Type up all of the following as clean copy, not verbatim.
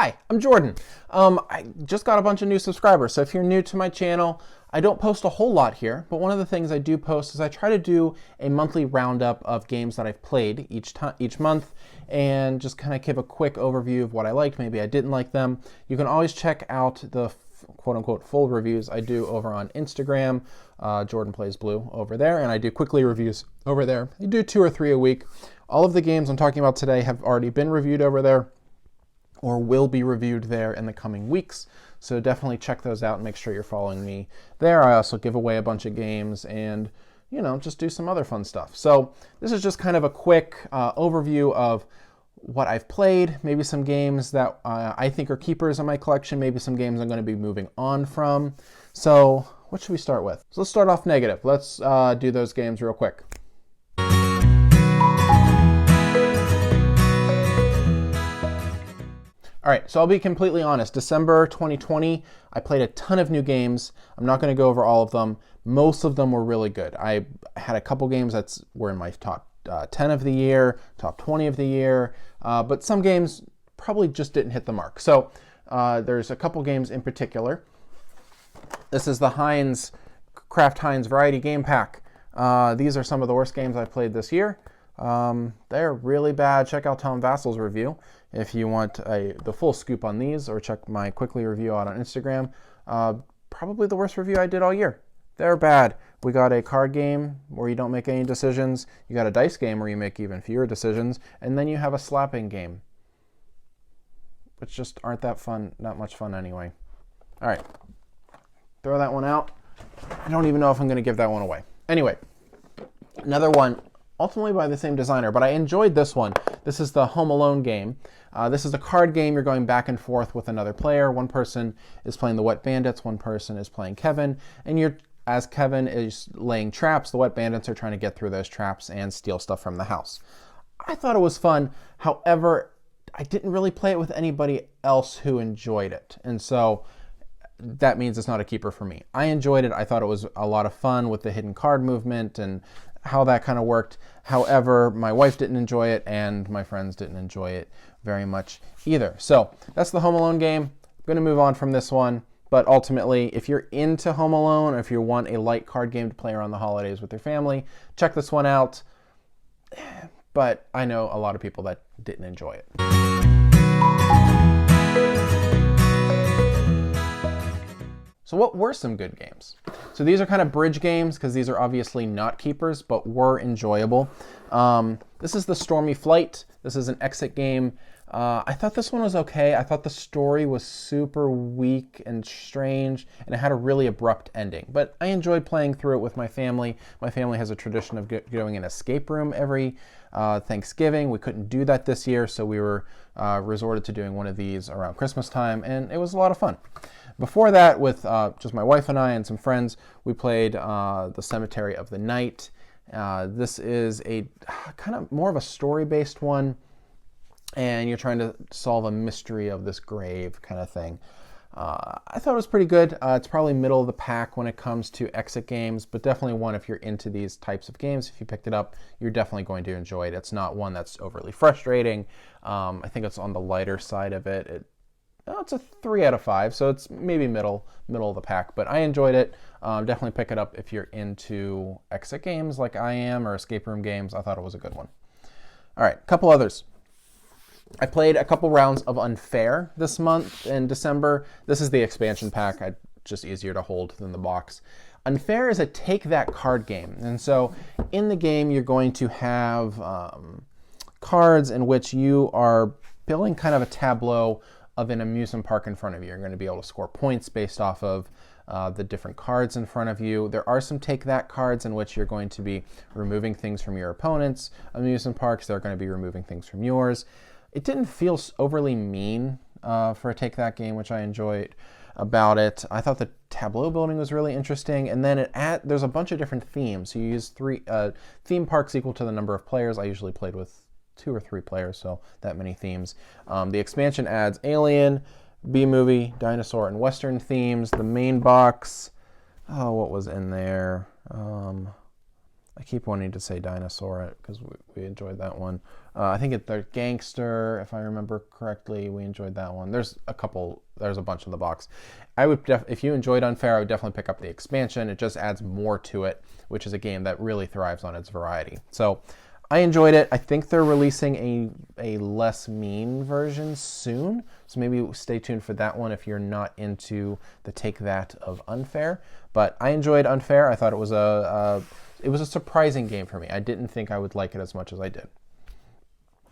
Hi, I'm Jordan. I just got a bunch of new subscribers, so if you're new to my channel, I don't post a whole lot here, but one of the things I do post is I try to do a monthly roundup of games that I've played each month, and just kind of give a quick overview of what I liked, maybe I didn't like them. You can always check out the quote-unquote full reviews I do over on Instagram, Jordan Plays Blue over there, and I do quickly reviews over there. I do 2 or 3 a week. All of the games I'm talking about today have already been reviewed over there, or will be reviewed there in the coming weeks. So definitely check those out and make sure you're following me there. I also give away a bunch of games and, you know, just do some other fun stuff. So this is just kind of a quick overview of what I've played, maybe some games that I think are keepers in my collection, maybe some games I'm going to be moving on from. So what should we start with? So let's start off negative. Let's do those games real quick. All right, so I'll be completely honest. December 2020, I played a ton of new games. I'm not going to go over all of them. Most of them were really good. I had a couple games that were in my top 10 of the year, top 20 of the year, but some games probably just didn't hit the mark. So there's a couple games in particular. This is the Kraft-Heinz Variety Game Pack. These are some of the worst games I've played this year. They're really bad. Check out Tom Vassel's review if you want the full scoop on these, or check my quickly review out on Instagram. Probably the worst review I did all year. They're bad. We got a card game where you don't make any decisions. You got a dice game where you make even fewer decisions. And then you have a slapping game, which just aren't that fun, not much fun anyway. All right, throw that one out. I don't even know if I'm going to give that one away. Anyway, another one, ultimately by the same designer, but I enjoyed this one. This is the Home Alone game. This is a card game. You're going back and forth with another player. One person is playing the Wet Bandits, one person is playing Kevin, and as Kevin is laying traps, the Wet Bandits are trying to get through those traps and steal stuff from the house. I thought it was fun. However, I didn't really play it with anybody else who enjoyed it, and so that means it's not a keeper for me. I enjoyed it. I thought it was a lot of fun with the hidden card movement and how that kind of worked. However, my wife didn't enjoy it and my friends didn't enjoy it very much either. So that's the Home Alone game. I'm going to move on from this one. But ultimately, if you're into Home Alone, or if you want a light card game to play around the holidays with your family, check this one out. But I know a lot of people that didn't enjoy it. So what were some good games? So these are kind of bridge games because these are obviously not keepers, but were enjoyable. This is the Stormy Flight. This is an exit game. I thought this one was okay. I thought the story was super weak and strange, and it had a really abrupt ending. But I enjoyed playing through it with my family. My family has a tradition of going in an escape room every Thanksgiving. We couldn't do that this year, so we were resorted to doing one of these around Christmas time, and it was a lot of fun. Before that, with just my wife and I and some friends, we played The Cemetery of the Night. This is a kind of more of a story-based one, and you're trying to solve a mystery of this grave kind of thing. I thought it was pretty good. It's probably middle of the pack when it comes to exit games, but definitely one if you're into these types of games. If you picked it up, you're definitely going to enjoy it. It's not one that's overly frustrating. I think it's on the lighter side of it. It's a 3 out of 5, so it's maybe middle of the pack, but I enjoyed it. Definitely pick it up if you're into exit games like I am, or escape room games. I thought it was a good one. All right, a couple others. I played a couple rounds of Unfair this month in December. This is the expansion pack. Just easier to hold than the box. Unfair is a take that card game, and so in the game you're going to have cards in which you are building kind of a tableau of an amusement park in front of you. You're going to be able to score points based off of the different cards in front of you. There are some take that cards in which you're going to be removing things from your opponent's amusement parks. They're going to be removing things from yours. It didn't feel overly mean for a take that game, which I enjoyed about it. I thought the tableau building was really interesting, and then there's a bunch of different themes. So you use 3 theme parks equal to the number of players. I usually played with 2 or 3 players, so that many themes. The expansion adds Alien, B-movie, dinosaur, and Western themes. The main box, what was in there? I keep wanting to say Dinosaur because we enjoyed that one. I think it's the Gangster, if I remember correctly. We enjoyed that one. There's a bunch in the box. I would if you enjoyed Unfair, I would definitely pick up the expansion. It just adds more to it, which is a game that really thrives on its variety. So I enjoyed it. I think they're releasing a less mean version soon, so maybe stay tuned for that one if you're not into the Take That of Unfair. But I enjoyed Unfair. I thought it was a surprising game for me. I didn't think I would like it as much as I did.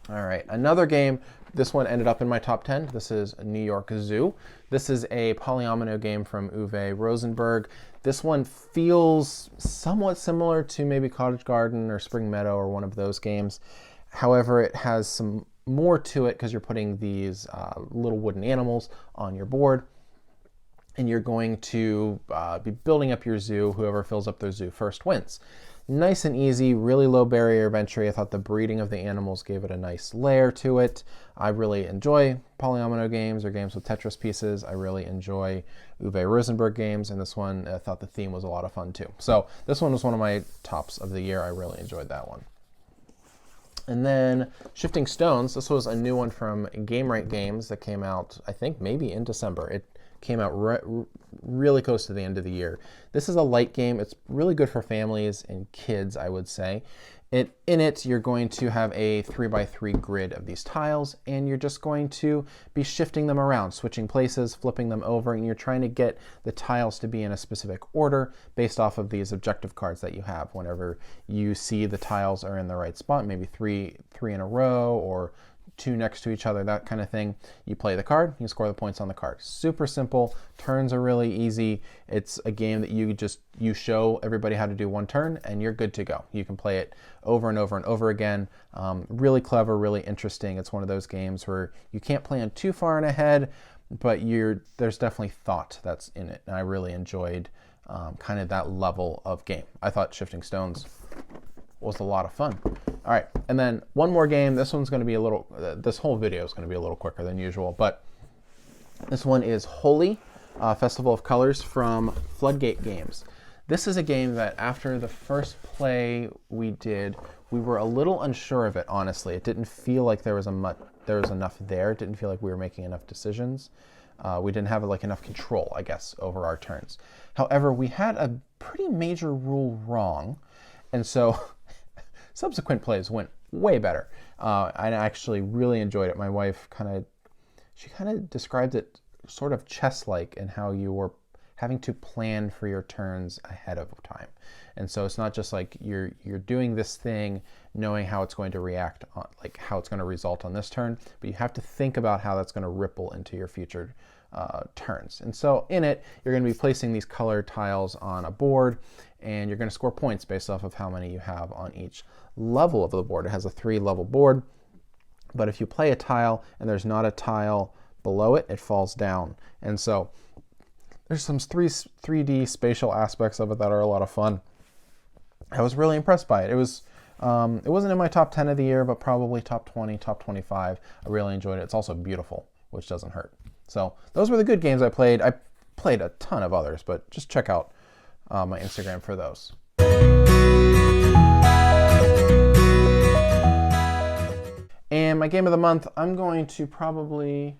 All right, another game. This one ended up in my top 10. This is New York Zoo. This is a polyomino game from Uwe Rosenberg. This one feels somewhat similar to maybe Cottage Garden or Spring Meadow or one of those games. However, it has some more to it because you're putting these little wooden animals on your board, and you're going to be building up your zoo. Whoever fills up their zoo first wins. Nice and easy, really low barrier of entry. I thought the breeding of the animals gave it a nice layer to it. I really enjoy polyomino games or games with Tetris pieces. I really enjoy Uwe Rosenberg games, and this one, I thought the theme was a lot of fun too. So this one was one of my tops of the year. I really enjoyed that one. And then Shifting Stones. This was a new one from Game Right Games that came out, I think, maybe in December. It came out really close to the end of the year. This is a light game. It's really good for families and kids, I would say. In it, you're going to have a 3x3 grid of these tiles, and you're just going to be shifting them around, switching places, flipping them over, and you're trying to get the tiles to be in a specific order based off of these objective cards that you have. Whenever you see the tiles are in the right spot, maybe three in a row or two next to each other, that kind of thing. You play the card, you score the points on the card. Super simple. Turns are really easy. It's a game that you show everybody how to do one turn and you're good to go. You can play it over and over and over again. Really clever, really interesting. It's one of those games where you can't plan too far in ahead, but there's definitely thought that's in it. And I really enjoyed kind of that level of game. I thought Shifting Stones was a lot of fun. All right, and then one more game. This one's going to be this whole video is going to be a little quicker than usual, but this one is Holi, Festival of Colors from Floodgate Games. This is a game that after the first play we did, we were a little unsure of it, honestly. It didn't feel like there was enough there. It didn't feel like we were making enough decisions. We didn't have enough control, I guess, over our turns. However, we had a pretty major rule wrong, and so subsequent plays went way better. I actually really enjoyed it. My wife kind of described it sort of chess-like in how you were having to plan for your turns ahead of time. And so it's not just like you're doing this thing knowing how it's going to react, like how it's going to result on this turn, but you have to think about how that's going to ripple into your future turns. And so in it, you're going to be placing these colored tiles on a board, and you're going to score points based off of how many you have on each level of the board. It has a 3-level board, but if you play a tile and there's not a tile below it, it falls down. And so there's some 3D spatial aspects of it that are a lot of fun. I was really impressed by it. It wasn't in my top 10 of the year, but probably top 20, top 25. I really enjoyed it. It's also beautiful, which doesn't hurt. So those were the good games I played. I played a ton of others, but just check out my Instagram for those. And my game of the month, I'm going to probably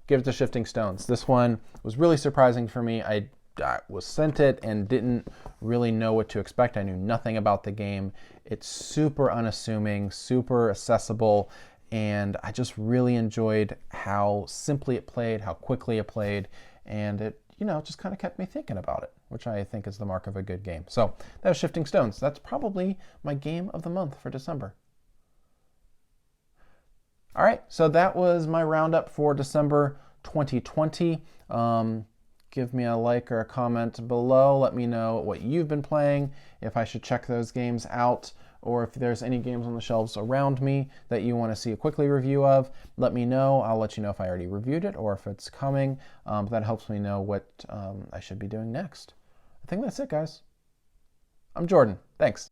give it to Shifting Stones. This one was really surprising for me. I was sent it and didn't really know what to expect. I knew nothing about the game. It's super unassuming, super accessible, and I just really enjoyed how simply it played, how quickly it played, and it just kind of kept me thinking about it, which I think is the mark of a good game. So that was Shifting Stones. That's probably my game of the month for December. All right, so that was my roundup for December 2020. Give me a like or a comment below. Let me know what you've been playing, if I should check those games out, or if there's any games on the shelves around me that you want to see a quickly review of. Let me know. I'll let you know if I already reviewed it or if it's coming. That helps me know what I should be doing next. I think that's it, guys. I'm Jordan. Thanks.